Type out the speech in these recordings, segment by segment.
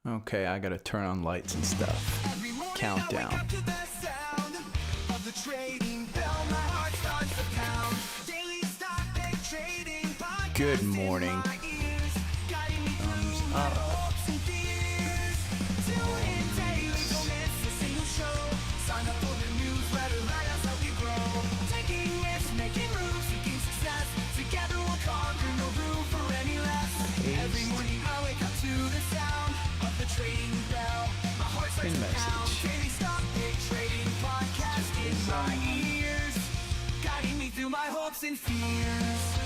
Okay, I gotta turn on lights and stuff. Countdown. Good morning. Thumbs up. Every morning I wake up to the sound of the trading bell. My heart starts to pound. Daily stock pick trading podcast in my ears, guiding me through my hopes and fears.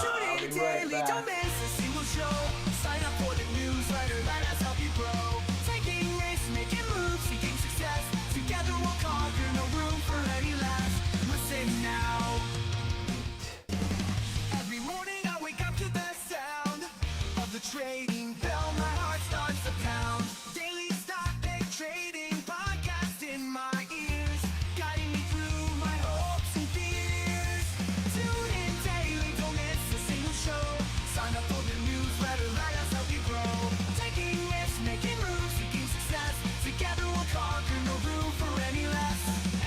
Tune in daily, don't miss a single show. Sign up for the newsletter, let us help you grow. Taking risks, making moves, seeking success. Together we'll conquer, no room for any less. Listen now. Every morning I wake up to the sound of the trading bell. My heart starts to pound. Daily stock pick trading podcast in my ears, guiding me through my hopes and fears. Tune in daily, don't miss a single show. Sign up for the newsletter, let us help you grow. Taking risks, making moves, seeking success. Together we'll conquer, no room for any less.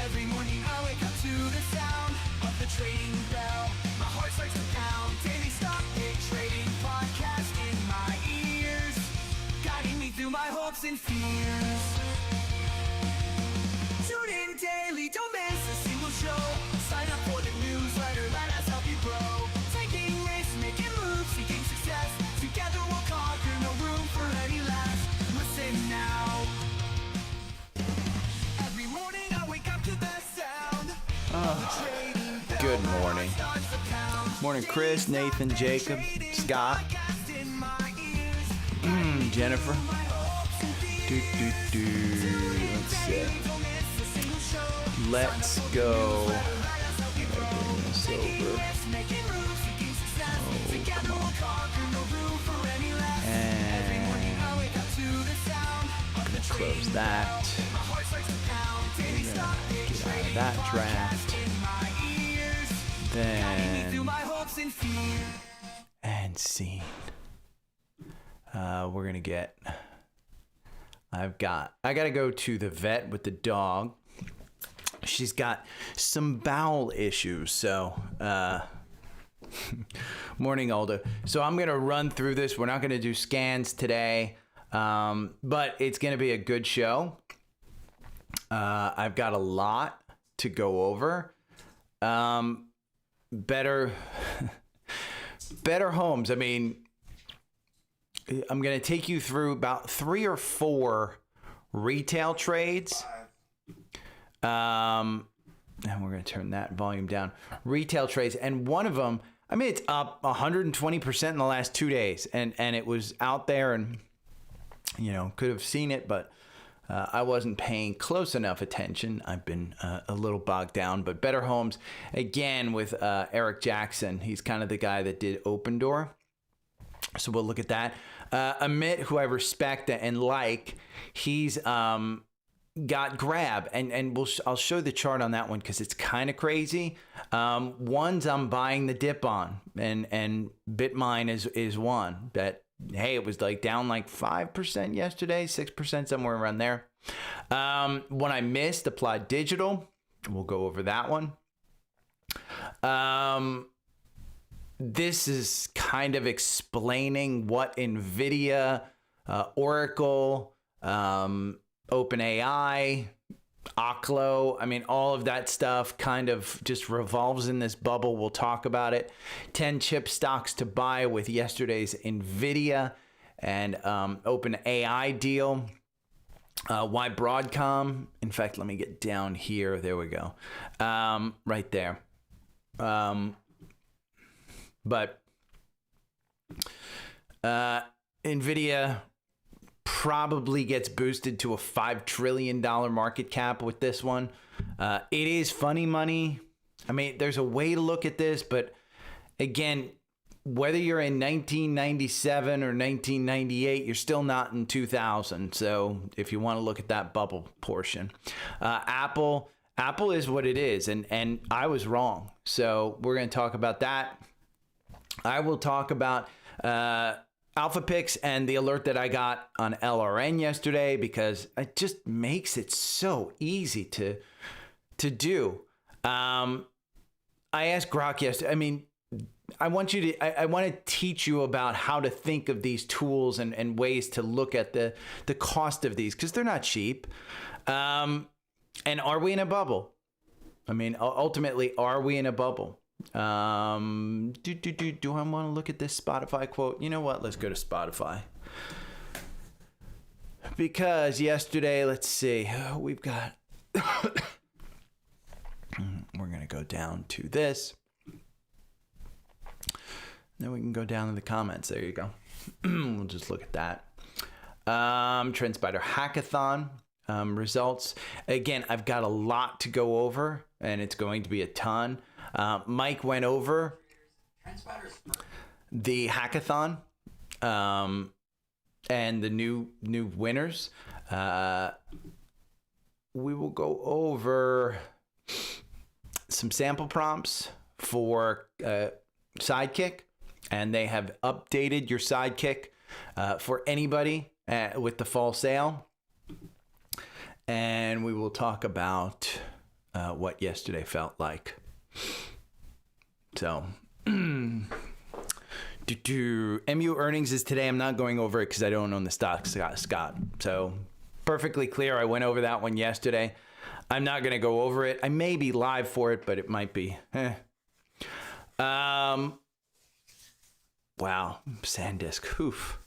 Every morning I wake up to the sound of the trading bell. My heart starts to pound. Daily stock pick trading podcast in my ears, guiding me through my hopes and fears. Tune in daily, don't miss a single show. Sign up for the newsletter, let us help you grow. Taking risks, making moves, seeking success. Together we'll conquer, no room for any less. Listen now. Every morning I wake up to the sound of the trading bell. Good morning. Morning, Chris, Nathan, Jacob, Scott, Jennifer. Let's see. Let's go. Bring this over. Oh, come on. And I'm gonna close that. We're gonna get out of that draft. Then and scene. We're gonna get. I gotta go to the vet with the dog. She's got some bowel issues, so morning, Aldo. So I'm gonna run through this. We're not gonna do scans today, but it's gonna be a good show. I've got a lot to go over. Better homes. I mean, I'm going to take you through about 3 or 4 retail trades. And we're going to turn that volume down. Retail trades. And one of them, I mean, it's up 120% in the last 2 days. And it was out there and, you know, could have seen it, but I wasn't paying close enough attention. I've been a little bogged down, but Better Homes, again, with Eric Jackson. He's kind of the guy that did Open Door. So we'll look at that. Amit, who I respect and like, he's got Grab. And I'll show the chart on that one because it's kind of crazy. One's I'm buying the dip on, and BitMine is one that, hey, it was like down like 5% yesterday, 6%, somewhere around there. One I missed, Applied Digital. We'll go over that one. This is kind of explaining what Nvidia, Oracle, OpenAI, Oklo, I mean, all of that stuff kind of just revolves in this bubble. We'll talk about it. 10 chip stocks to buy with yesterday's Nvidia and OpenAI deal. Why Broadcom? In fact, let me get down here. There we go. Right there. But Nvidia probably gets boosted to a $5 trillion market cap with this one. It is funny money. I mean, there's a way to look at this, but again, whether you're in 1997 or 1998, you're still not in 2000. So if you want to look at that bubble portion, Apple is what it is. And I was wrong. So we're going to talk about that. I will talk about Alpha picks and the alert that I got on LRN yesterday, because it just makes it so easy to do. I asked Grok yesterday. I mean, I want to teach you about how to think of these tools and ways to look at the cost of these, because they're not cheap. And are we in a bubble? I mean, ultimately, are we in a bubble? Do I want to look at this Spotfiy quote? You know what? Let's go to Spotfiy. Because yesterday, let's see, we've got, we're going to go down to this. Then we can go down to the comments. There you go. We'll just look at that. Trendspider hackathon results. Again, I've got a lot to go over, and it's going to be a ton. Mike went over the hackathon and the new winners. We will go over some sample prompts for Sidekick. And they have updated your Sidekick for anybody with the fall sale. And we will talk about what yesterday felt like. So, MU earnings is today. I'm not going over it because I don't own the stock, Scott. So, perfectly clear. I went over that one yesterday. I'm not going to go over it. I may be live for it, but it might be. Wow, SanDisk, oof.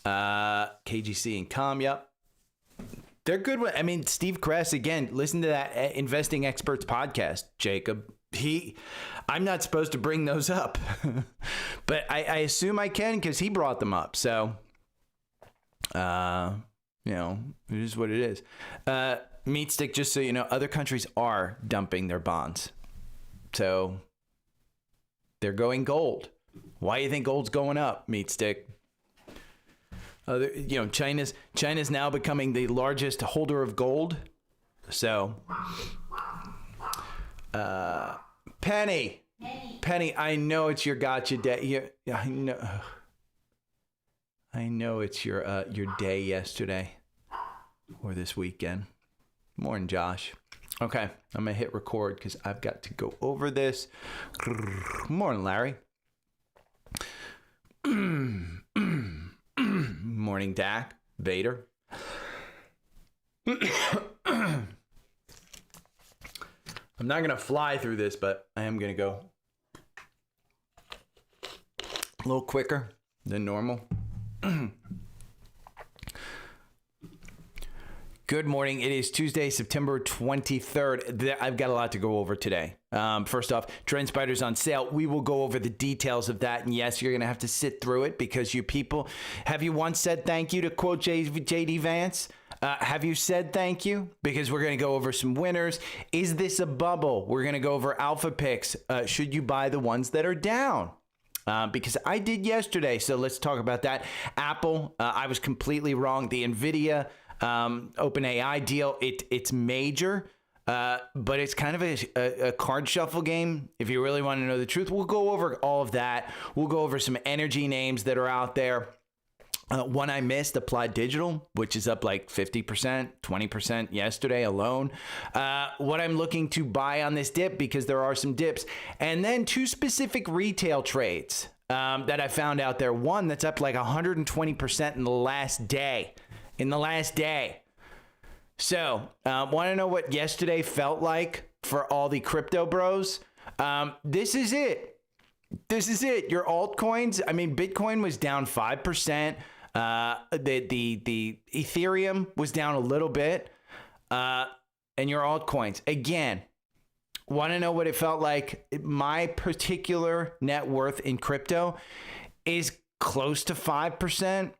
KGC and COM, yep. They're good. I mean, Steve Kress, again, listen to that Investing Experts podcast, Jacob. I'm not supposed to bring those up, but I assume I can because he brought them up. So, it is what it is. Meatstick, just so you know, other countries are dumping their bonds. So, they're going gold. Why do you think gold's going up, Meatstick? China's now becoming the largest holder of gold. So, Penny, I know it's your gotcha day. I know it's your day yesterday or this weekend. Morning, Josh. Okay, I'm gonna hit record because I've got to go over this. Morning, Larry. Morning, Dak. Vader. I'm not going to fly through this, but I am going to go a little quicker than normal. Good morning. It is Tuesday, September 23rd. I've got a lot to go over today. First off, Trendspider's on sale. We will go over the details of that. And yes, you're going to have to sit through it because you people, have you once said thank you, to quote JD Vance? Have you said thank you? Because we're going to go over some winners. Is this a bubble? We're going to go over alpha picks. Should you buy the ones that are down? Because I did yesterday. So let's talk about that. Apple, I was completely wrong. The Nvidia OpenAI deal, it's major, but it's kind of a card shuffle game. If you really want to know the truth, we'll go over all of that. We'll go over some energy names that are out there. One I missed, Applied Digital, which is up like 50%, 20% yesterday alone. What I'm looking to buy on this dip, because there are some dips. And then two specific retail trades that I found out there. One that's up like 120% in the last day. So, want to know what yesterday felt like for all the crypto bros? This is it. Your altcoins. I mean, Bitcoin was down 5%. The Ethereum was down a little bit. And your altcoins. Again, want to know what it felt like? My particular net worth in crypto is close to 5%.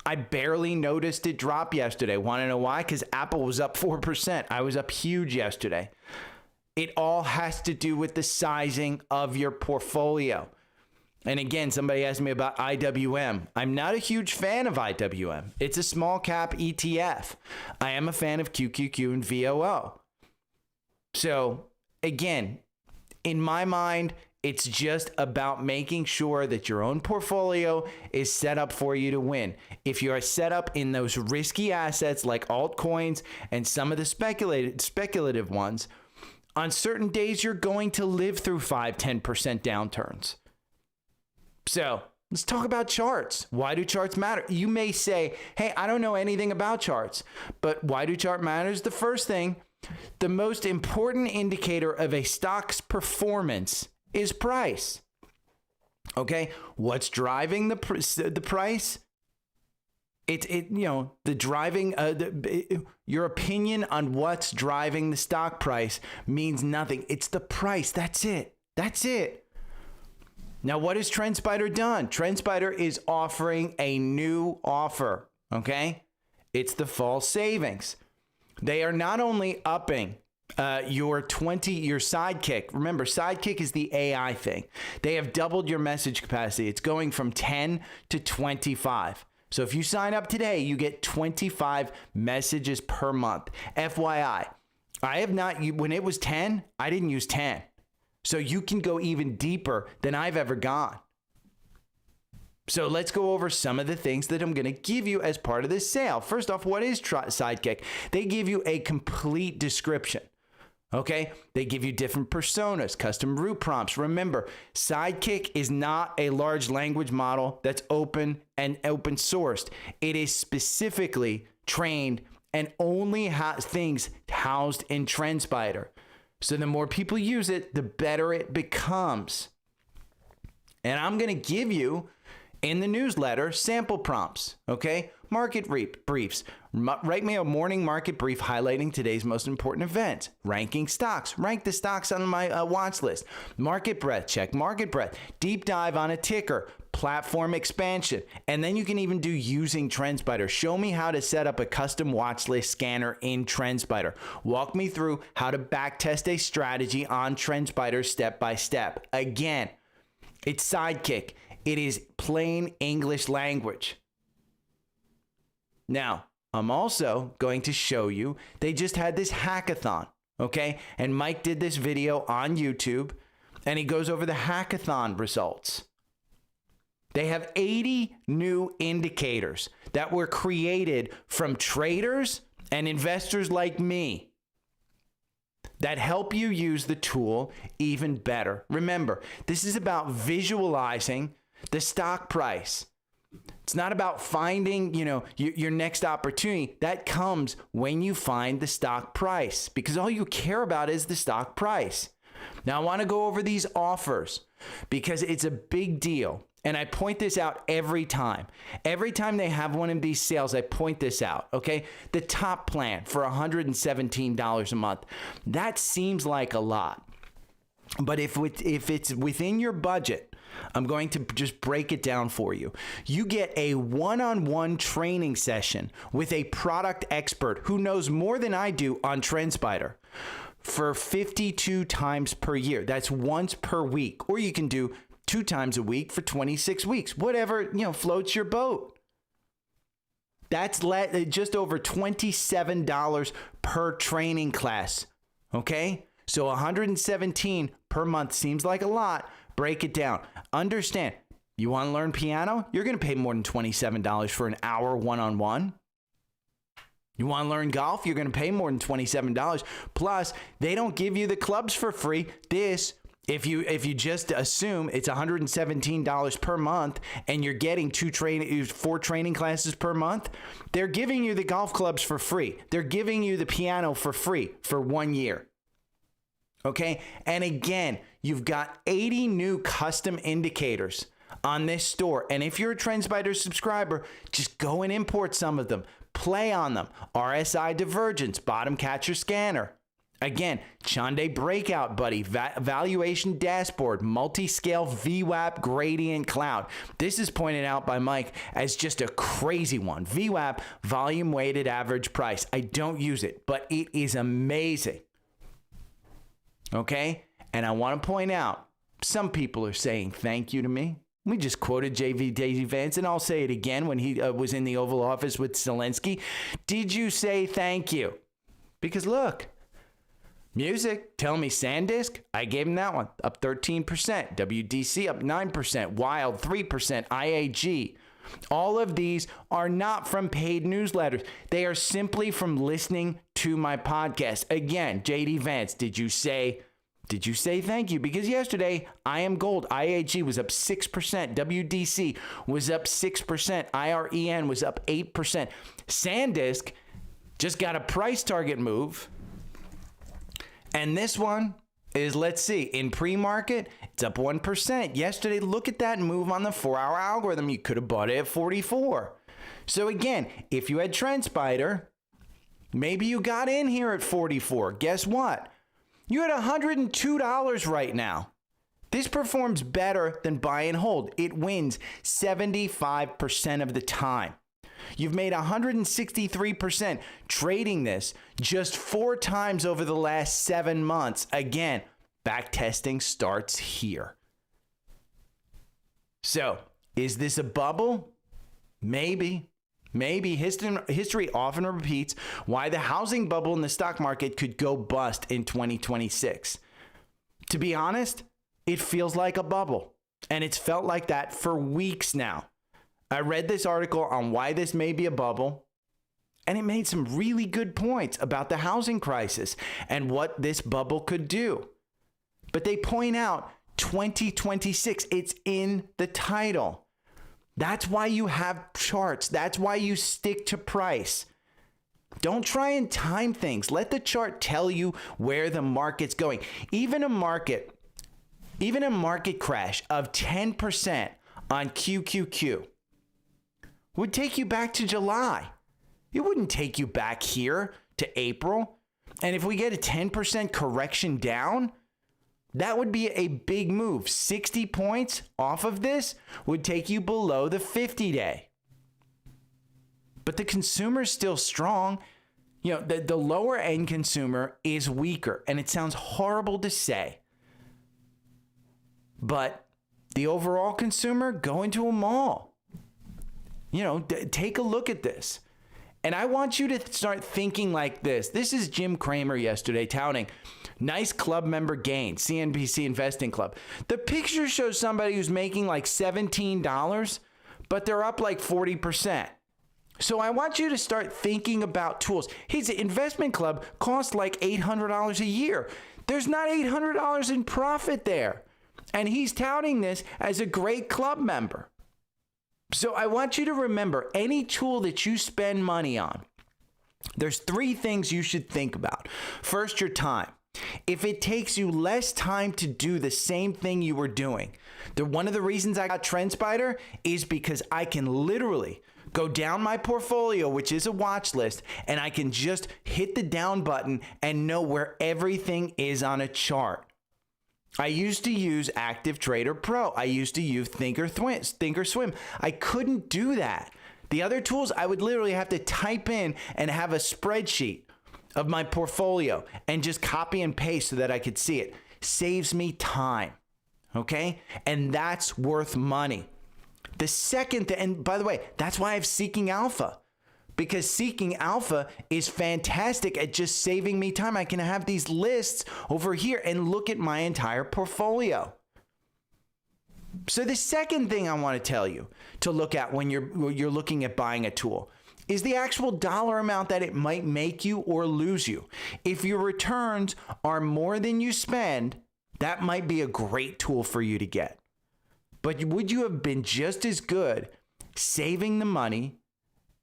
I barely noticed it drop yesterday. Want to know why? Because Apple was up 4%. I was up huge yesterday. It all has to do with the sizing of your portfolio. And again, somebody asked me about IWM. I'm not a huge fan of IWM. It's a small cap ETF. I am a fan of QQQ and VOO. So again, in my mind, It's just about making sure that your own portfolio is set up for you to win. If you are set up in those risky assets like altcoins and some of the speculative ones, on certain days you're going to live through 5-10% downturns. So let's talk about charts. Why do charts matter? You may say, hey, I don't know anything about charts, but why do chart matters? The first thing, the most important indicator of a stock's performance is price. Okay, what's driving the price? Your opinion on what's driving the stock price means nothing. It's the price. That's it. That's it. Now, what has Trendspider done? Trendspider is offering a new offer. Okay, it's the fall savings. They are not only upping your Sidekick. Remember, Sidekick is the AI thing. They have doubled your message capacity. It's going from 10 to 25. So if you sign up today, you get 25 messages per month. FYI, I have not, when it was 10, I didn't use 10. So you can go even deeper than I've ever gone. So let's go over some of the things that I'm going to give you as part of this sale. First off, what is Sidekick? They give you a complete description. Okay, they give you different personas, custom root prompts. Remember, Sidekick is not a large language model that's open and open sourced. It is specifically trained and only has things housed in Trendspider. So the more people use it, the better it becomes. And I'm going to give you in the newsletter sample prompts, okay? Market briefs. Write me a morning market brief highlighting today's most important events. Ranking stocks. Rank the stocks on my watch list. Market breadth. Check market breadth. Deep dive on a ticker. Platform expansion. And then you can even do using Trendspider. Show me how to set up a custom watch list scanner in Trendspider. Walk me through how to backtest a strategy on Trendspider step by step. Again, it's Sidekick. It is plain English language. Now, I'm also going to show you, they just had this hackathon, okay? And Mike did this video on YouTube, and he goes over the hackathon results. They have 80 new indicators that were created from traders and investors like me that help you use the tool even better. Remember, this is about visualizing the stock price. It's not about finding, your next opportunity. That comes when you find the stock price, because all you care about is the stock price. Now, I want to go over these offers because it's a big deal. And I point this out every time. Every time they have one of these sales, I point this out, okay? The top plan for $117 a month. That seems like a lot. But if it's within your budget, I'm going to just break it down for you. You get a one-on-one training session with a product expert who knows more than I do on Trendspider for 52 times per year. That's once per week. Or you can do 2 times a week for 26 weeks. Whatever, floats your boat. That's just over $27 per training class. Okay? So $117 per month seems like a lot. Break it down. Understand, you want to learn piano? You're going to pay more than $27 for an hour one-on-one. You want to learn golf? You're going to pay more than $27. Plus, they don't give you the clubs for free. This, if you just assume it's $117 per month and you're getting 4 training classes per month, they're giving you the golf clubs for free. They're giving you the piano for free for 1 year. Okay, and again, you've got 80 new custom indicators on this store. And if you're a Trendspider subscriber, just go and import some of them. Play on them. RSI divergence, bottom catcher scanner. Again, Chande breakout buddy, valuation dashboard, multi-scale VWAP gradient cloud. This is pointed out by Mike as just a crazy one. VWAP, volume weighted average price. I don't use it, but it is amazing. Okay? And I want to point out, some people are saying thank you to me. We just quoted Daisy Vance, and I'll say it again when he was in the Oval Office with Zelensky. Did you say thank you? Because look, Music, tell me SanDisk. I gave him that one, up 13%. WDC up 9%. Wild 3%. IAG. All of these are not from paid newsletters. They are simply from listening to my podcast. Again, JD Vance, did you say thank you? Because yesterday, I Am Gold, IAG was up 6%. WDC was up 6%. IREN was up 8%. SanDisk just got a price target move. And this one is, let's see, in pre-market, it's up 1%. Yesterday, look at that move on the 4-hour algorithm. You could have bought it at 44. So again, if you had Trendspider, maybe you got in here at 44. Guess what? You're at $102 right now. This performs better than buy and hold. It wins 75% of the time. You've made 163% trading this just 4 times over the last 7 months. Again, back testing starts here. So, is this a bubble? Maybe. History often repeats why the housing bubble in the stock market could go bust in 2026. To be honest, it feels like a bubble, and it's felt like that for weeks now. I read this article on why this may be a bubble, and it made some really good points about the housing crisis and what this bubble could do. But they point out 2026, it's in the title. That's why you have charts. That's why you stick to price. Don't try and time things. Let the chart tell you where the market's going. Even a market crash of 10% on QQQ would take you back to July. It wouldn't take you back here to April. And if we get a 10% correction down, that would be a big move. 60 points off of this would take you below the 50-day. But the consumer's still strong. You know, the lower end consumer is weaker, and it sounds horrible to say. But the overall consumer, go into a mall. You know, take a look at this. And I want you to start thinking like this. This is Jim Cramer yesterday touting nice club member gain, CNBC Investing Club. The picture shows somebody who's making like $17, but they're up like 40%. So I want you to start thinking about tools. His investment club costs like $800 a year. There's not $800 in profit there. And he's touting this as a great club member. So I want you to remember, any tool that you spend money on, there's 3 things you should think about. First, your time. If it takes you less time to do the same thing you were doing, one of the reasons I got Trendspider is because I can literally go down my portfolio, which is a watch list, and I can just hit the down button and know where everything is on a chart. I used to use Active Trader Pro. I used to use Thinkorswim. I couldn't do that. The other tools, I would literally have to type in and have a spreadsheet of my portfolio and just copy and paste so that I could see it. Saves me time, okay? And that's worth money. The second, and by the way, that's why I have Seeking Alpha. Because Seeking Alpha is fantastic at just saving me time. I can have these lists over here and look at my entire portfolio. So the second thing I want to tell you to look at when you're looking at buying a tool is the actual dollar amount that it might make you or lose you. If your returns are more than you spend, that might be a great tool for you to get. But would you have been just as good saving the money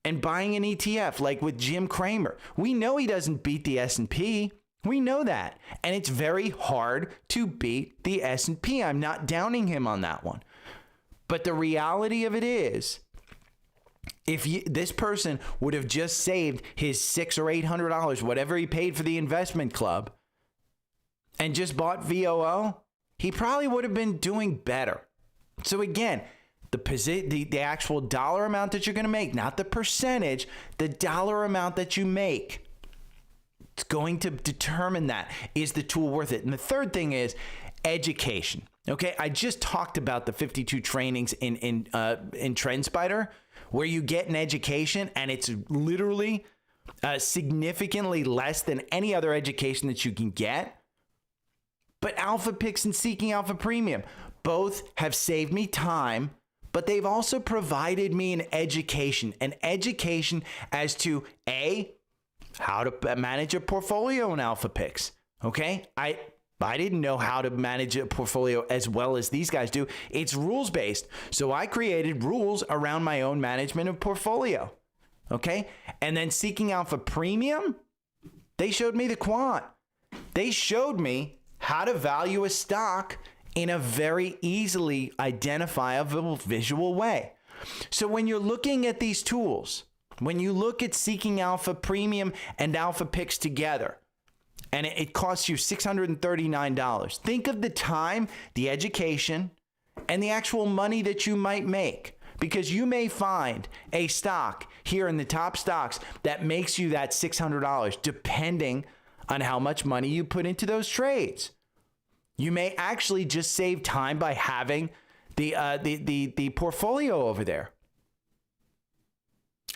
and buying an ETF like with Jim Cramer? We know he doesn't beat the S&P. We know that. And it's very hard to beat the S&P. I'm not downing him on that one. But the reality of it is, if this person would have just saved his $600 or $800, whatever he paid for the investment club, and just bought VOO, he probably would have been doing better. So again, the actual dollar amount that you're going to make, not the percentage, the dollar amount that you make, it's going to determine that. Is the tool worth it? And the third thing is education. Okay, I just talked about the 52 trainings in Trendspider, where you get an education, and it's literally significantly less than any other education that you can get. But Alpha Picks and Seeking Alpha Premium both have saved me time, but they've also provided me an education as to how to manage a portfolio in Alpha Picks. Okay, I didn't know how to manage a portfolio as well as these guys do. It's rules based, so I created rules around my own management of portfolio. Okay, and then Seeking Alpha Premium, they showed me the quant. They showed me how to value a stock in a very easily identifiable visual way. So when you're looking at these tools, when you look at Seeking Alpha Premium and Alpha Picks together, and it costs you $639, think of the time, the education, and the actual money that you might make. Because you may find a stock here in the top stocks that makes you that $600, depending on how much money you put into those trades. You may actually just save time by having the portfolio over there.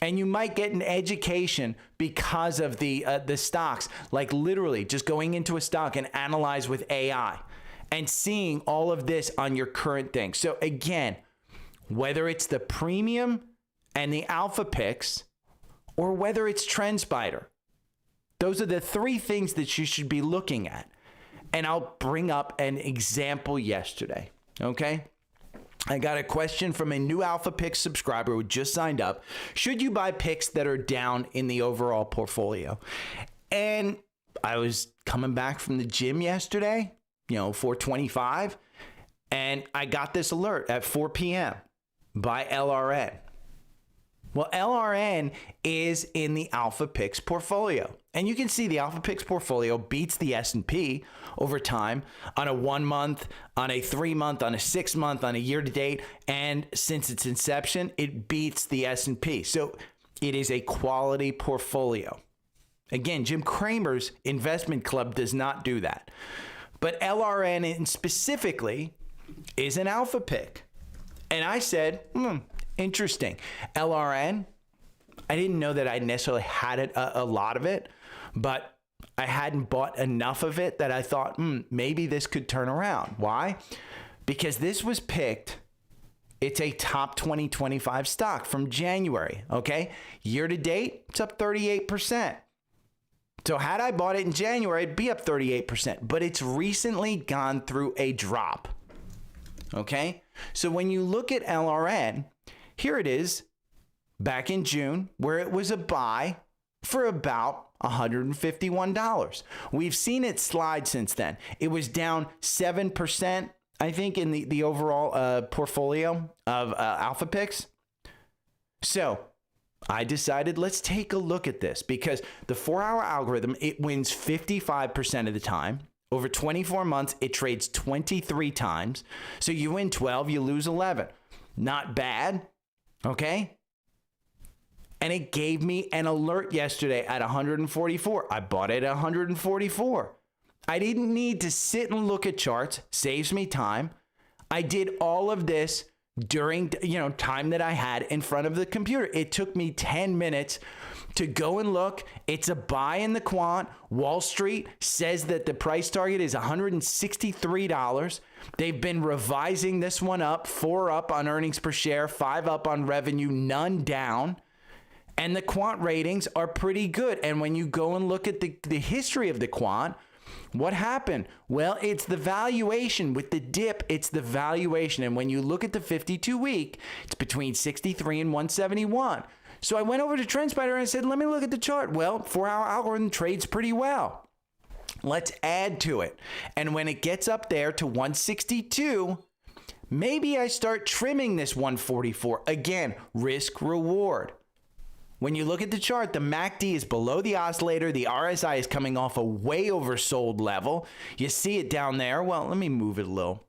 And you might get an education because of the stocks, like literally just going into a stock and analyze with AI and seeing all of this on your current thing. So again, whether it's the premium and the Alpha Picks or whether it's Trendspider, those are the three things that you should be looking at. And I'll bring up an example yesterday, okay? I got a question from a new Alpha Picks subscriber who just signed up. Should you buy picks that are down in the overall portfolio? And I was coming back from the gym yesterday, 4:25, and I got this alert at 4 p.m. by LRN. Well, LRN is in the Alpha Picks portfolio. And you can see the Alpha Picks portfolio beats the S&P over time on a 1 month, on a 3 month, on a 6 month, on a year to date. And since its inception, it beats the S&P. So it is a quality portfolio. Again, Jim Cramer's investment club does not do that. But LRN specifically is an Alpha Pick. And I said, interesting. LRN, I didn't know that I necessarily had a lot of it, but I hadn't bought enough of it that I thought, maybe this could turn around. Why? Because this was picked. It's a top 2025 stock from January, okay? Year to date, it's up 38%. So had I bought it in January, it'd be up 38%, but it's recently gone through a drop, okay? So when you look at LRN, here it is back in June, where it was a buy for about $151. We've seen it slide since then. It was down 7%, I think, in the overall portfolio of Alpha Picks. So I decided, let's take a look at this, because the 4-hour algorithm, it wins 55% of the time. Over 24 months, it trades 23 times. So you win 12, you lose 11. Not bad, okay? And it gave me an alert yesterday at 144. I bought it at 144. I didn't need to sit and look at charts. Saves me time. I did all of this during, time that I had in front of the computer. It took me 10 minutes to go and look. It's a buy in the quant. Wall Street says that the price target is $163. They've been revising this one up, 4 up on earnings per share, 5 up on revenue, none down. And the quant ratings are pretty good. And when you go and look at the history of the quant, what happened? Well, it's the valuation. With the dip, it's the valuation. And when you look at the 52-week, it's between 63 and 171. So I went over to Trendspider and I said, let me look at the chart. Well, 4-hour algorithm trades pretty well. Let's add to it. And when it gets up there to 162, maybe I start trimming this 144. Again, risk reward. When you look at the chart, the MACD is below the oscillator. The RSI is coming off a way oversold level. You see it down there. Well, let me move it a little.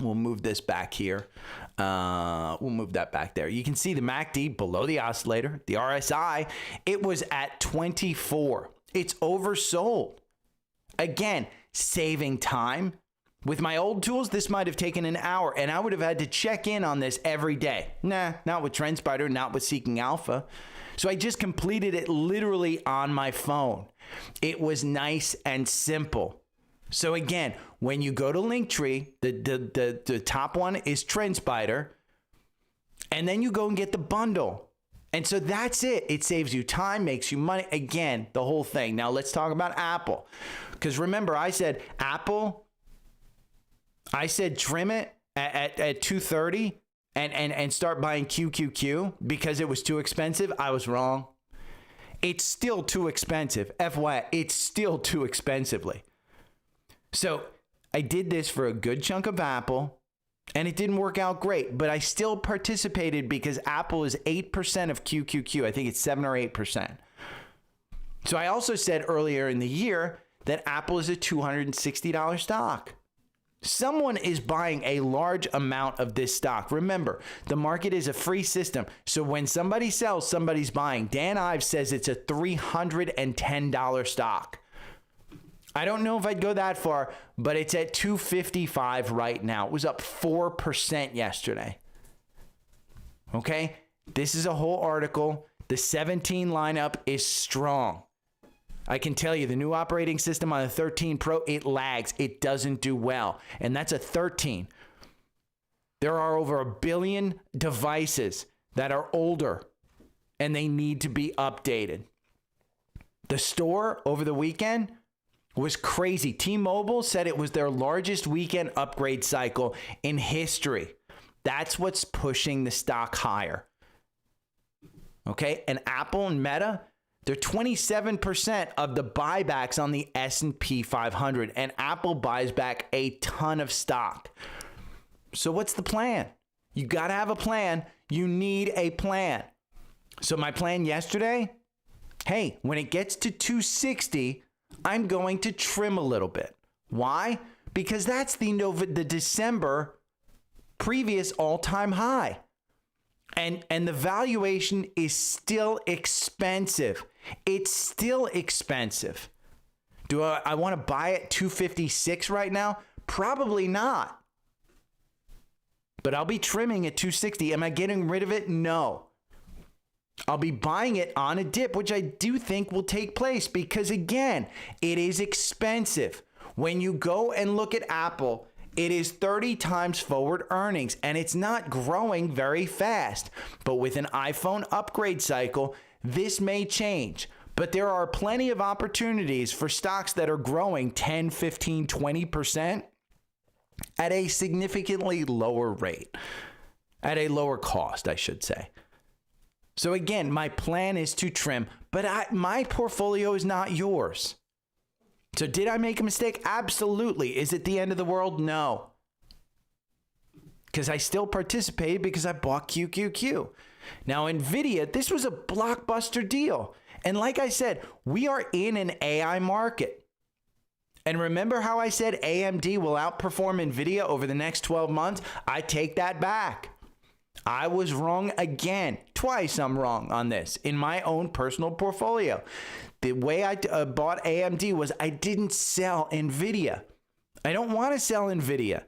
We'll move this back here. We'll move that back there. You can see the MACD below the oscillator. The RSI, it was at 24. It's oversold. Again, saving time With my old tools, this might have taken an hour, and I would have had to check in on this every day. Nah, not with Trendspider, not with Seeking Alpha. So I just completed it literally on my phone. It was nice and simple. So again, when you go to Linktree, the top one is Trendspider, and then you go and get the bundle. And so that's it. It saves you time, makes you money. Again, the whole thing. Now let's talk about Apple. Because remember, I said Apple, I said trim it at 230 and start buying QQQ because it was too expensive. I was wrong. It's still too expensive. FYI, it's still too expensively. So I did this for a good chunk of Apple, and it didn't work out great, but I still participated because Apple is 8% of QQQ. I think it's 7 or 8%. So I also said earlier in the year that Apple is a $260 stock. Someone is buying a large amount of this stock. Remember, the market is a free system. So when somebody sells, somebody's buying. Dan Ives says it's a $310 stock. I don't know if I'd go that far, but it's at 255 right now. It was up 4% yesterday. Okay? This is a whole article. The 17 lineup is strong. I can tell you the new operating system on the 13 Pro, it lags. It doesn't do well. And that's a 13. There are over 1 billion devices that are older and they need to be updated. The store over the weekend was crazy. T-Mobile said it was their largest weekend upgrade cycle in history. That's what's pushing the stock higher. Okay? And Apple and Meta, they're 27% of the buybacks on the S&P 500, and Apple buys back a ton of stock. So what's the plan? You got to have a plan. You need a plan. So my plan yesterday, hey, when it gets to 260, I'm going to trim a little bit. Why? Because that's the December previous all-time high. And the valuation is still expensive. It's still expensive. Do I want to buy at 256 right now? Probably not. But I'll be trimming at 260. Am I getting rid of it? No. I'll be buying it on a dip, which I do think will take place because, again, it is expensive. When you go and look at Apple, it is 30 times forward earnings, and it's not growing very fast. But with an iPhone upgrade cycle, this may change. But there are plenty of opportunities for stocks that are growing 10, 15, 20% at a significantly lower rate, at a lower cost, I should say. So again, my plan is to trim, but my portfolio is not yours. So did I make a mistake? Absolutely. Is it the end of the world? No. Because I still participated because I bought QQQ. Now, Nvidia, this was a blockbuster deal. And like I said, we are in an AI market. And remember how I said AMD will outperform Nvidia over the next 12 months? I take that back. I was wrong again. Twice I'm wrong on this in my own personal portfolio. The way I bought AMD was I didn't sell Nvidia. I don't want to sell Nvidia.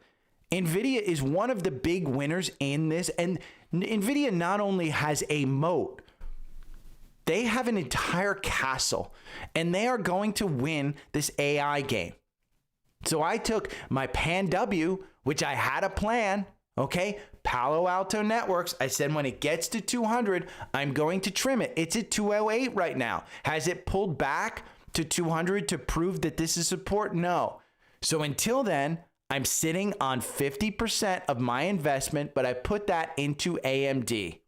Nvidia is one of the big winners in this. And Nvidia not only has a moat, they have an entire castle. And they are going to win this AI game. So I took my Pan W, which I had a plan, okay? Palo Alto Networks, I said when it gets to 200, I'm going to trim it. It's at 208 right now. Has it pulled back to 200 to prove that this is support? No. So until then, I'm sitting on 50% of my investment, but I put that into AMD.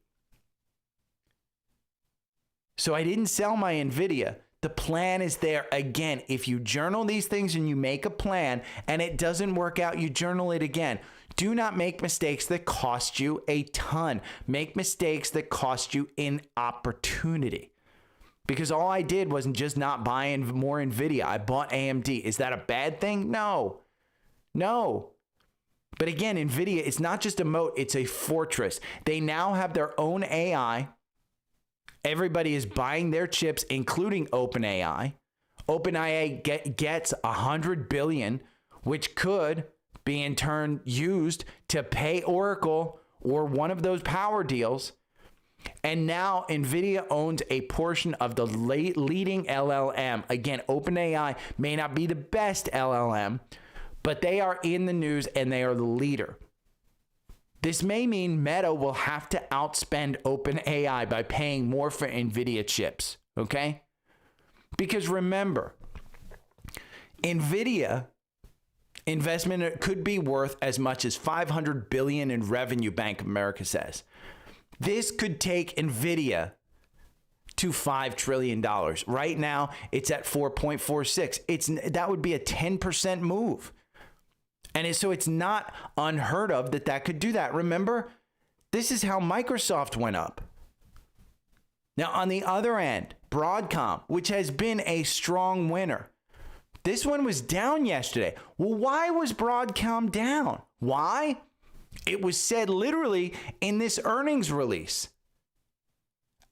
So I didn't sell my Nvidia. The plan is there. Again, if you journal these things and you make a plan and it doesn't work out, you journal it again. Do not make mistakes that cost you a ton. Make mistakes that cost you an opportunity. Because all I did was just not buying more Nvidia. I bought AMD. Is that a bad thing? No. No. But again, Nvidia, it's not just a moat, it's a fortress. They now have their own AI. Everybody is buying their chips, including OpenAI. OpenAI gets $100 billion, which could being turned used to pay Oracle or one of those power deals. And now Nvidia owns a portion of the leading LLM. Again, OpenAI may not be the best LLM, but they are in the news and they are the leader. This may mean Meta will have to outspend OpenAI by paying more for Nvidia chips, okay? Because remember, Nvidia investment could be worth as much as $500 billion in revenue, Bank of America says. This could take Nvidia to $5 trillion. Right now, it's at 4.46. That would be a 10% move. And so it's not unheard of that could do that. Remember, this is how Microsoft went up. Now, on the other end, Broadcom, which has been a strong winner, this one was down yesterday. Well, why was Broadcom down? Why? It was said literally in this earnings release.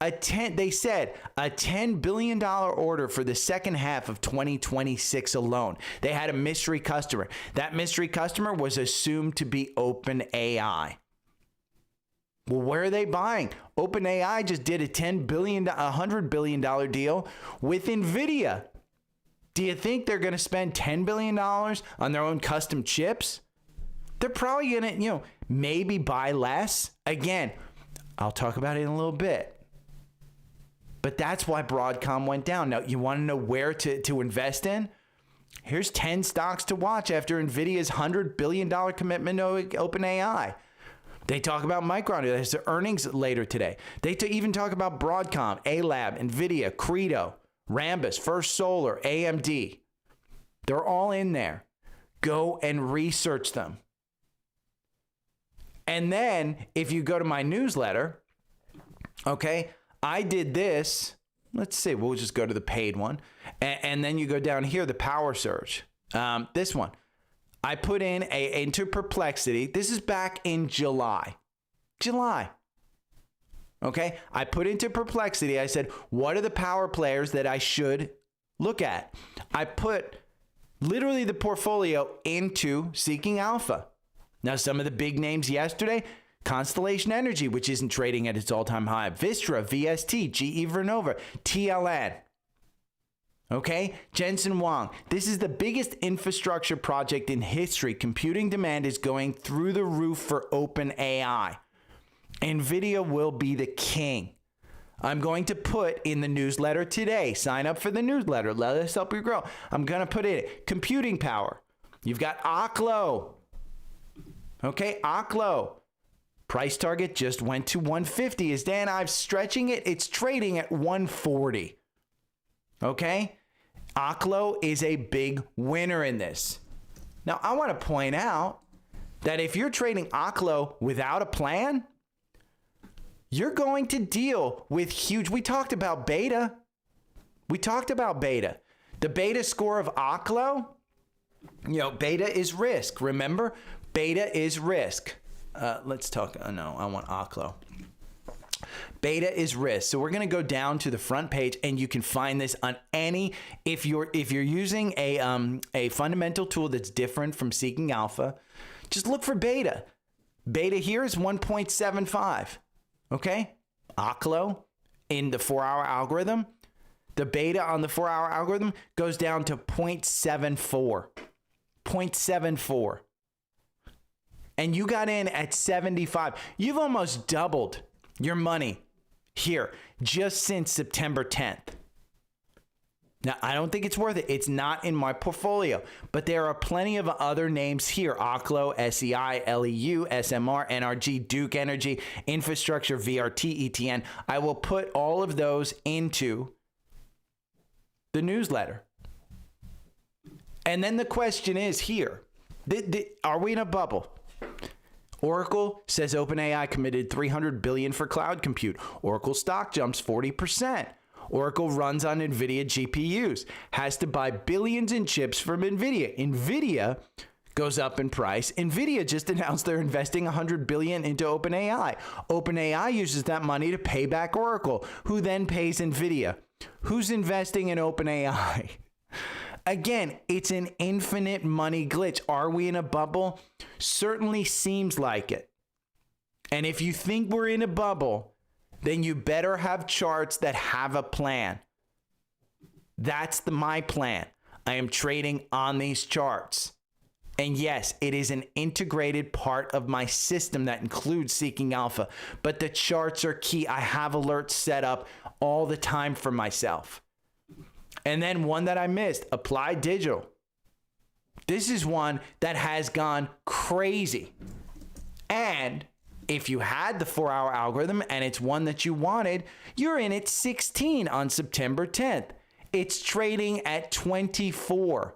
They said a $10 billion order for the second half of 2026 alone. They had a mystery customer. That mystery customer was assumed to be OpenAI. Well, where are they buying? OpenAI just did a $100 billion deal with Nvidia. Do you think they're going to spend $10 billion on their own custom chips? They're probably going to, maybe buy less. Again, I'll talk about it in a little bit. But that's why Broadcom went down. Now, you want to know where to invest in? Here's 10 stocks to watch after Nvidia's $100 billion commitment to OpenAI. They talk about Micron. There's earnings later today. They even talk about Broadcom, A-Lab, Nvidia, Credo, Rambus, First Solar, AMD. They're all in there. Go and research them. And then if you go to my newsletter, okay, I did this. Let's see, we'll just go to the paid one. And then you go down here, the power surge. This one. I put in into Perplexity. This is back in July. Okay, I put into Perplexity. I said, what are the power players that I should look at? I put literally the portfolio into Seeking Alpha. Now, some of the big names yesterday, Constellation Energy, which isn't trading at its all-time high, Vistra, VST, GE Vernova, TLN. Okay, Jensen Huang. This is the biggest infrastructure project in history. Computing demand is going through the roof for OpenAI. Nvidia will be the king. I'm going to put in the newsletter today. Sign up for the newsletter. Let us help you grow. I'm going to put in computing power. You've got Oklo. Okay, Oklo. Price target just went to 150. As Dan Ives stretching it, it's trading at 140. Okay? Oklo is a big winner in this. Now, I want to point out that if you're trading Oklo without a plan, you're going to deal with huge. We talked about beta. The beta score of Oklo, beta is risk. Remember? Beta is risk. Let's talk. No, I want Oklo. Beta is risk. So we're going to go down to the front page, and you can find this on any. If you're using a fundamental tool that's different from Seeking Alpha, just look for beta. Beta here is 1.75. Okay, Oklo in the 4-hour algorithm. The beta on the 4-hour algorithm goes down to 0.74. 0.74. And you got in at 75. You've almost doubled your money here just since September 10th. Now, I don't think it's worth it. It's not in my portfolio, but there are plenty of other names here. Oklo, SEI, LEU, SMR, NRG, Duke Energy, Infrastructure, VRT, ETN. I will put all of those into the newsletter. And then the question is here, are we in a bubble? Oracle says OpenAI committed $300 billion for cloud compute. Oracle stock jumps 40%. Oracle runs on Nvidia GPUs, has to buy billions in chips from Nvidia. Nvidia goes up in price. Nvidia just announced they're investing $100 billion into OpenAI. OpenAI uses that money to pay back Oracle, who then pays Nvidia. Who's investing in OpenAI? Again, it's an infinite money glitch. Are we in a bubble? Certainly seems like it. And if you think we're in a bubble, then you better have charts that have a plan. That's my plan. I am trading on these charts. And yes, it is an integrated part of my system that includes seeking alpha, but the charts are key. I have alerts set up all the time for myself. And then one that I missed, Applied Digital. This is one that has gone crazy. And if you had the 4-hour algorithm and it's one that you wanted, you're in at 16 on September 10th. It's trading at 24.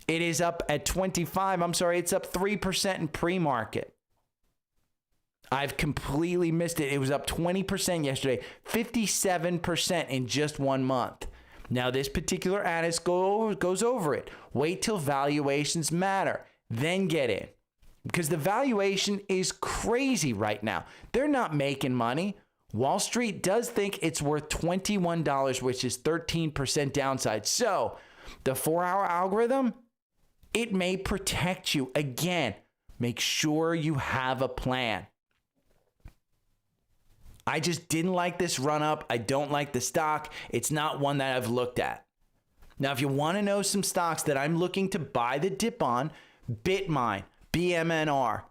It is up at 25. I'm sorry, it's up 3% in pre-market. I've completely missed it. It was up 20% yesterday, 57% in just 1 month. Now, this particular analyst goes over it. Wait till valuations matter, then get in. Because the valuation is crazy right now. They're not making money. Wall Street does think it's worth $21, which is 13% downside. So the 4-hour algorithm, it may protect you. Again, make sure you have a plan. I just didn't like this run up. I don't like the stock. It's not one that I've looked at. Now, if you want to know some stocks that I'm looking to buy the dip on, BitMine, BMNR.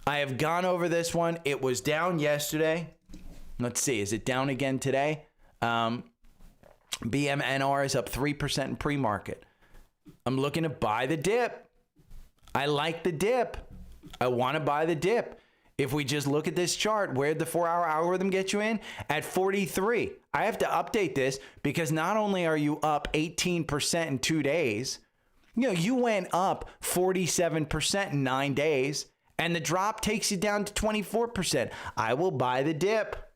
I have gone over this one. It was down yesterday. Let's see. Is it down again today? BMNR is up 3% in pre-market. I'm looking to buy the dip. I like the dip. I want to buy the dip. If we just look at this chart, where'd the 4-hour algorithm get you in? At 43. I have to update this because not only are you up 18% in 2 days, you went up 47% in 9 days, and the drop takes you down to 24%. I will buy the dip.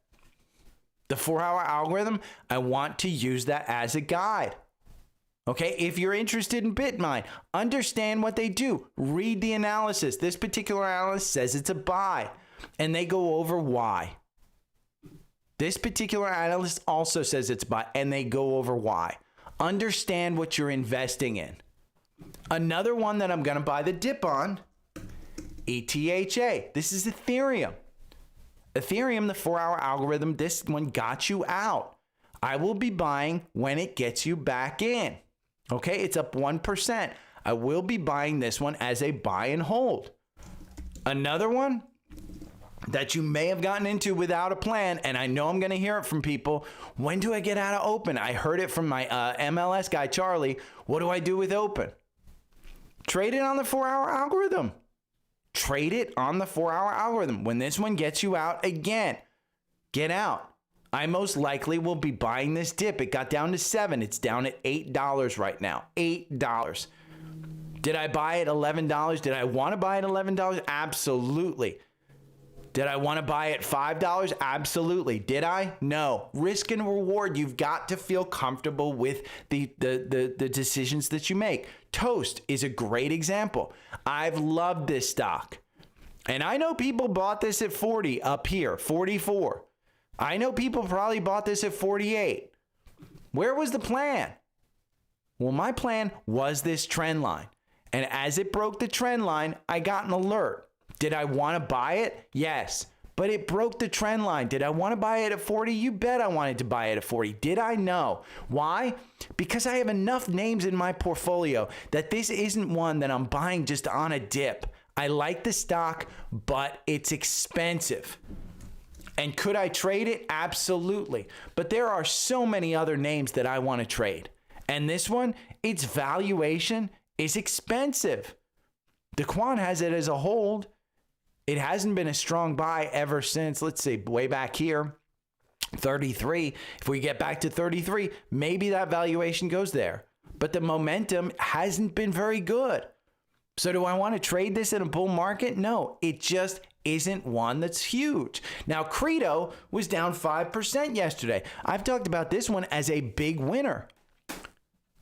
The 4-hour algorithm, I want to use that as a guide. Okay, if you're interested in BitMine, understand what they do. Read the analysis. This particular analyst says it's a buy, and they go over why. This particular analyst also says it's a buy, and they go over why. Understand what you're investing in. Another one that I'm going to buy the dip on, ETHA. This is Ethereum. Ethereum, the 4-hour algorithm, this one got you out. I will be buying when it gets you back in. Okay, it's up 1%. I will be buying this one as a buy and hold. Another one that you may have gotten into without a plan, and I know I'm going to hear it from people. When do I get out of open? I heard it from my MLS guy, Charlie. What do I do with open? Trade it on the 4-hour algorithm. Trade it on the 4-hour algorithm. When this one gets you out again, get out. I most likely will be buying this dip. It got down to 7. It's down at $8 right now. $8. Did I buy at $11? Did I want to buy at $11? Absolutely. Did I want to buy at $5? Absolutely. Did I? No. Risk and reward. You've got to feel comfortable with the decisions that you make. Toast is a great example. I've loved this stock. And I know people bought this at 40 up here, 44. I know people probably bought this at 48. Where was the plan? Well, my plan was this trend line. And as it broke the trend line, I got an alert. Did I want to buy it? Yes. But it broke the trend line. Did I want to buy it at 40? You bet I wanted to buy it at 40. Did I? No. Why? Because I have enough names in my portfolio that this isn't one that I'm buying just on a dip. I like the stock, but it's expensive. And could I trade it? Absolutely. But there are so many other names that I want to trade. And this one, its valuation is expensive. The quant has it as a hold. It hasn't been a strong buy ever since, let's see, way back here, 33. If we get back to 33, maybe that valuation goes there. But the momentum hasn't been very good. So do I want to trade this in a bull market? No, it just isn't one that's huge. Now, Credo was down 5% yesterday. I've talked about this one as a big winner.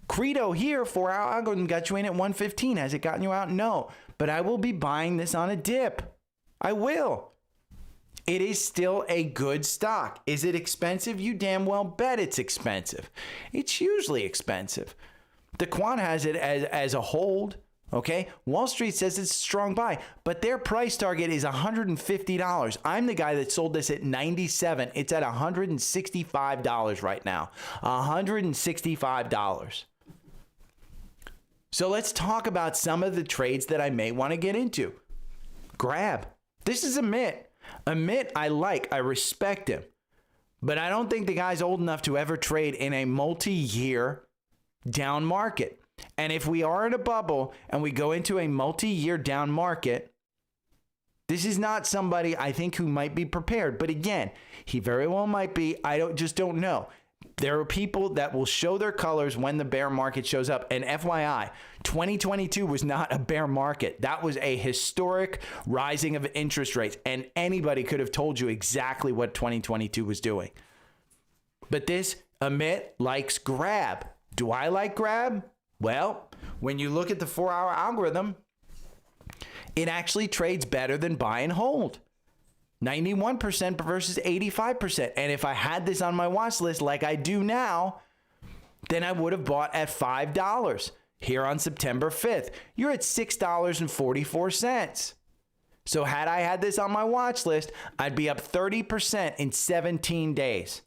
Credo here, 4-hour algorithm got you in at 115. Has it gotten you out? No. But I will be buying this on a dip. I will. It is still a good stock. Is it expensive? You damn well bet it's expensive. It's usually expensive. The quant has it as a hold. Okay, Wall Street says it's a strong buy, but their price target is $150. I'm the guy that sold this at 97. It's at $165 right now. $165. So let's talk about some of the trades that I may want to get into. Grab. This is Amit. Amit, I like. I respect him. But I don't think the guy's old enough to ever trade in a multi-year down market. And if we are in a bubble and we go into a multi-year down market, this is not somebody I think who might be prepared. But again, he very well might be. I don't know. There are people that will show their colors when the bear market shows up. And FYI, 2022 was not a bear market. That was a historic rising of interest rates. And anybody could have told you exactly what 2022 was doing. But this Amit likes grab. Do I like grab? Well, when you look at the 4-hour algorithm, it actually trades better than buy and hold. 91% versus 85%. And if I had this on my watch list like I do now, then I would have bought at $5 here on September 5th. You're at $6.44. So had I had this on my watch list, I'd be up 30% in 17 days.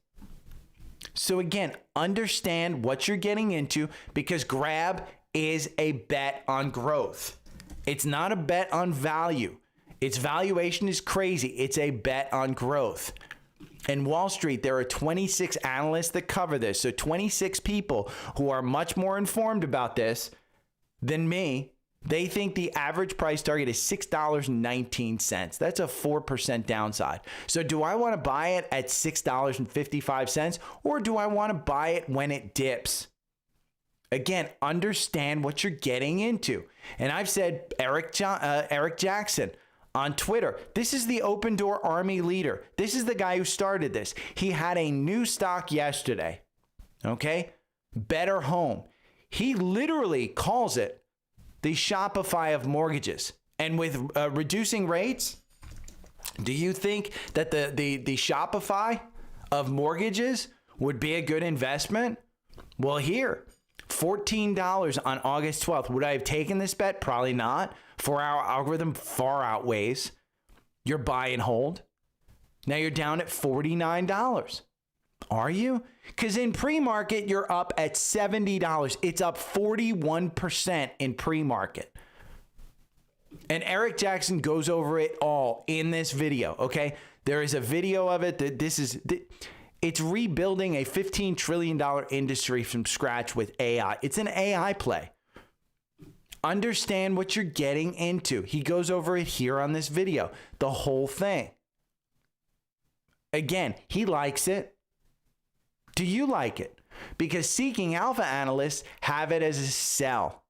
So again, understand what you're getting into, because grab is a bet on growth. It's not a bet on value. Its valuation is crazy. It's a bet on growth. In Wall Street, there are 26 analysts that cover this. So 26 people who are much more informed about this than me. They think the average price target is $6.19. That's a 4% downside. So do I want to buy it at $6.55, or do I want to buy it when it dips? Again, understand what you're getting into. And I've said Eric Jackson on Twitter, this is the open door army leader. This is the guy who started this. He had a new stock yesterday. Okay? Better Home. He literally calls it the Shopify of mortgages. And with reducing rates, do you think that the Shopify of mortgages would be a good investment? Well, here, $14 on August 12th. Would I have taken this bet? Probably not. 4-hour algorithm far outweighs your buy and hold. Now you're down at $49. Are you? Because in pre-market, you're up at $70. It's up 41% in pre-market. And Eric Jackson goes over it all in this video, okay? There is a video of it that it's rebuilding a $15 trillion industry from scratch with AI. It's an AI play. Understand what you're getting into. He goes over it here on this video, the whole thing. Again, he likes it. Do you like it? Because Seeking Alpha analysts have it as a sell.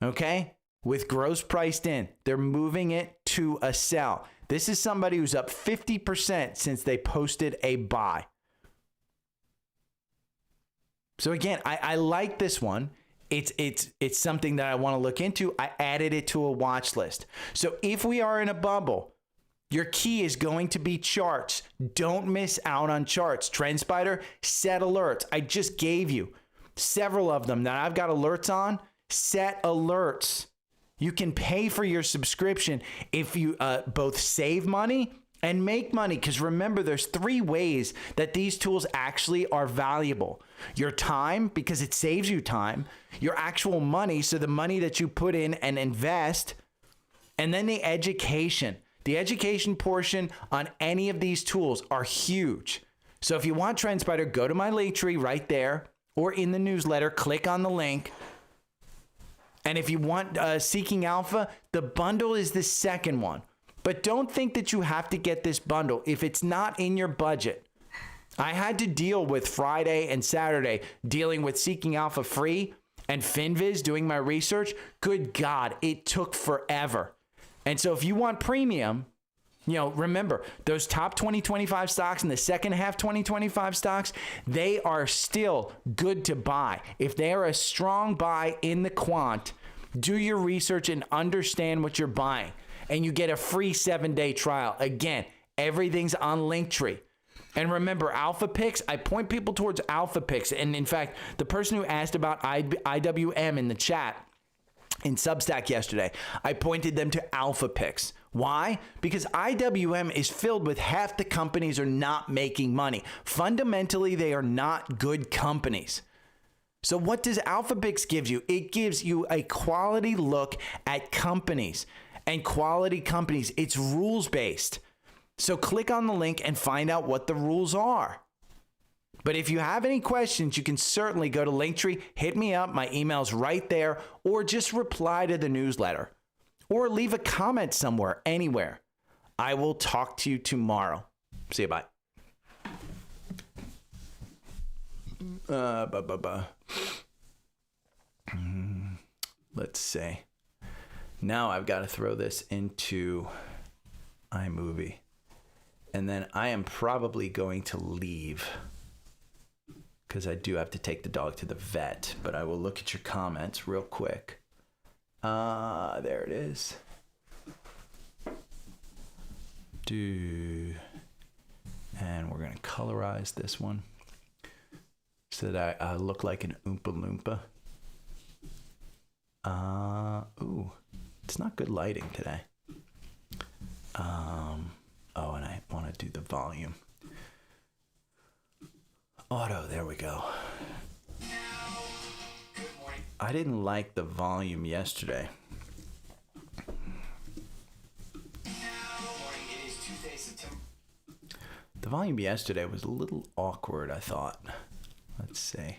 Okay? With gross priced in, they're moving it to a sell. This is somebody who's up 50% since they posted a buy. So again, I like this one. It's something that I want to look into. I added it to a watch list. So if we are in a bubble, your key is going to be charts. Don't miss out on charts. Trendspider, set alerts. I just gave you several of them that I've got alerts on. Set alerts. You can pay for your subscription if you both save money and make money. Because remember, there's 3 ways that these tools actually are valuable. Your time, because it saves you time. Your actual money, so the money that you put in and invest. And then the education. The education portion on any of these tools are huge. So if you want Trendspider, go to my link tree right there, or in the newsletter, click on the link. And if you want Seeking Alpha, the bundle is the second one. But don't think that you have to get this bundle if it's not in your budget. I had to deal with Friday and Saturday dealing with Seeking Alpha free and FinViz doing my research. Good God, it took forever. And so if you want premium, remember those top 2025 stocks and the second half 2025 stocks, they are still good to buy. If they are a strong buy in the quant, do your research and understand what you're buying. And you get a free 7-day trial. Again, everything's on Linktree. And remember, alpha picks, I point people towards alpha picks. And in fact, the person who asked about IWM in the chat in Substack yesterday, I pointed them to alpha picks. Why? Because IWM is filled with half the companies are not making money. Fundamentally, they are not good companies. So what does alpha picks give you? It gives you a quality look at companies and quality companies. It's rules based. So click on the link and find out what the rules are. But if you have any questions, you can certainly go to Linktree, hit me up. My email's right there, or just reply to the newsletter, or leave a comment somewhere, anywhere. I will talk to you tomorrow. See you. Bye. Let's see. Now I've got to throw this into iMovie. And then I am probably going to leave because I do have to take the dog to the vet, but I will look at your comments real quick. There it is. And we're going to colorize this one so that I look like an Oompa Loompa. Ooh, it's not good lighting today. Oh, and I want to do the volume. Auto, there we go. I didn't like the volume yesterday. The volume yesterday was a little awkward, I thought. Let's see.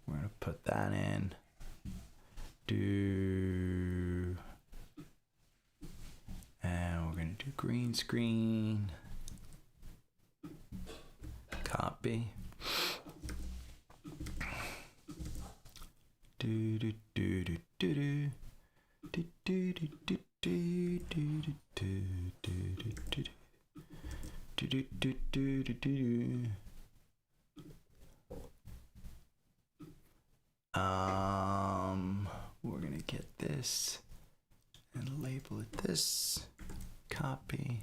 We're going to put that in. And we're going to do green screen. Copy. We're going to get this and label it this. Copy.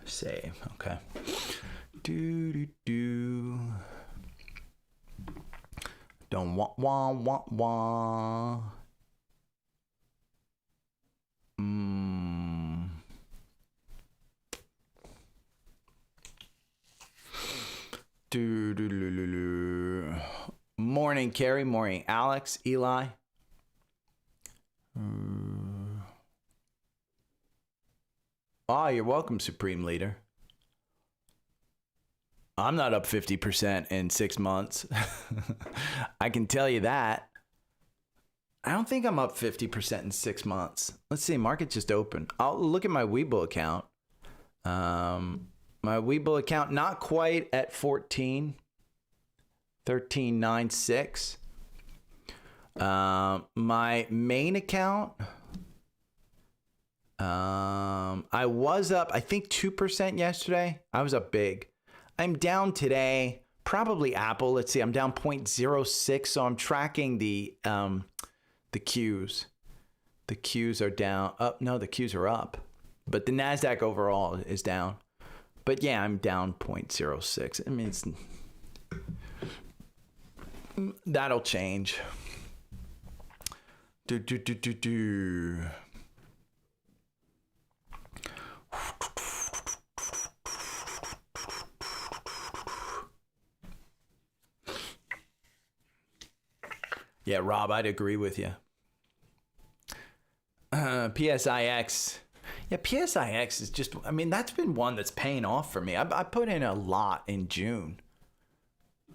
Save. Okay. Don't want. Morning, Carrie. Morning, Alex, Eli. You're welcome, Supreme Leader. I'm not up 50% in 6 months. I can tell you that. I don't think I'm up 50% in 6 months. Let's see. Market just opened. I'll look at my Webull account. My Webull account, not quite at 14. 13.96. My main account, I was up, I think 2% yesterday. I was up big. I'm down today, probably Apple. Let's see, I'm down 0.06. So I'm tracking the Qs. The Qs are down. Up. No, the Qs are up. But the NASDAQ overall is down. But yeah, I'm down 0.06. I mean, that'll change. Yeah, Rob, I'd agree with you. PSIX. Yeah, PSIX is just, I mean, that's been one that's paying off for me. I put in a lot in June.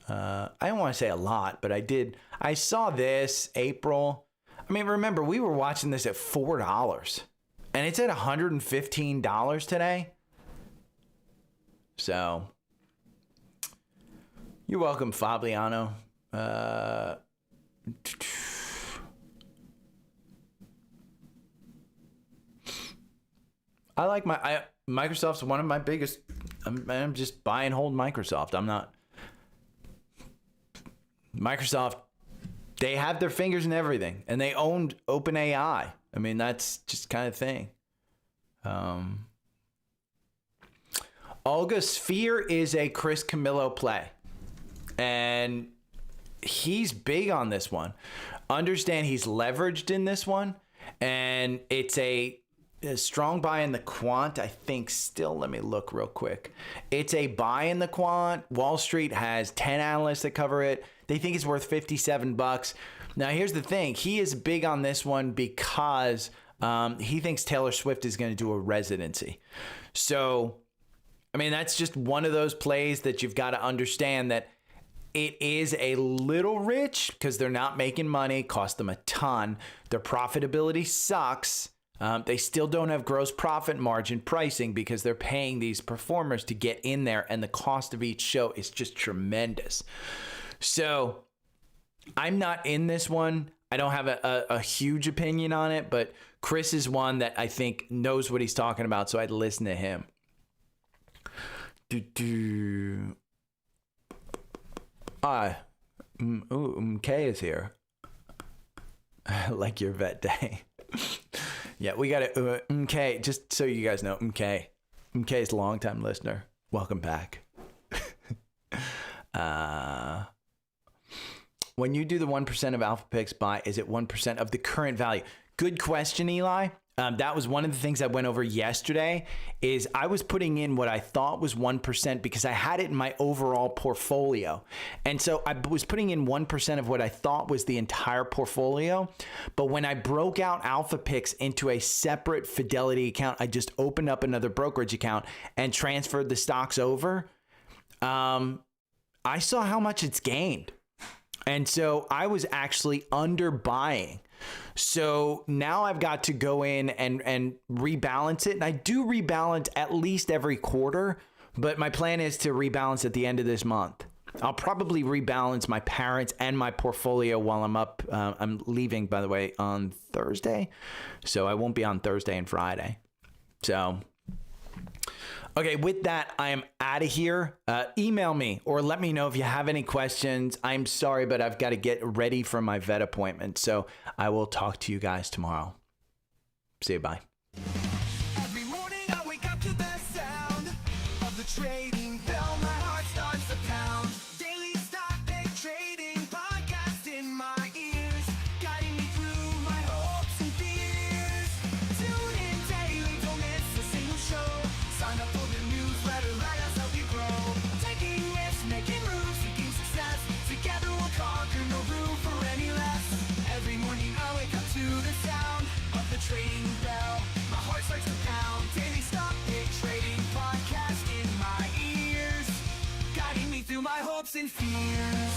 I don't want to say a lot, but I did. I saw this April. I mean, remember, we were watching this at $4 and it's at $115 today. So you're welcome, Fabiano. I like Microsoft's one of my biggest. I'm just buy and hold Microsoft. I'm not. Microsoft, they have their fingers in everything, and they owned OpenAI. I mean, that's just kind of thing. Olga Sphere is a Chris Camillo play, and he's big on this one. Understand he's leveraged in this one, and it's a strong buy in the quant. I think still, let me look real quick. It's a buy in the quant. Wall Street has 10 analysts that cover it. They think it's worth $57. Now, here's the thing. He is big on this one because he thinks Taylor Swift is going to do a residency. So, I mean, that's just one of those plays that you've got to understand that it is a little rich because they're not making money, cost them a ton. Their profitability sucks. They still don't have gross profit margin pricing because they're paying these performers to get in there, and the cost of each show is just tremendous. So I'm not in this one. I don't have a huge opinion on it, but Chris is one that I think knows what he's talking about, so I'd listen to him. MK is here. Like your vet day. Yeah, we got it. MK, just so you guys know, MK is a longtime listener. Welcome back. When you do the 1% of Alpha Picks buy, is it 1% of the current value? Good question, Eli. That was one of the things I went over yesterday. Is I was putting in what I thought was 1% because I had it in my overall portfolio. And so I was putting in 1% of what I thought was the entire portfolio. But when I broke out Alpha Picks into a separate Fidelity account, I just opened up another brokerage account and transferred the stocks over. I saw how much it's gained. And so I was actually underbuying. So now I've got to go in and rebalance it. And I do rebalance at least every quarter, but my plan is to rebalance at the end of this month. I'll probably rebalance my parents and my portfolio while I'm up. I'm leaving, by the way, on Thursday. So I won't be on Thursday and Friday. So, okay, with that, I am out of here. Email me or let me know if you have any questions. I'm sorry, but I've got to get ready for my vet appointment. So I will talk to you guys tomorrow. See you, bye. Every morning I wake up to the sound of the trading bell. My heart starts to pound. Daily stock pick trading podcast in my ears, guiding me through my hopes and fears. Tune in daily, don't miss a single show. Sign up for the newsletter, let us help you grow. Taking risks, making moves, seeking success. Together we'll conquer, no room for any less. Every morning I wake up to the sound of the trading bell. My heart starts to pound. Daily stock pick trading podcast in my ears, guiding me through my hopes and fears.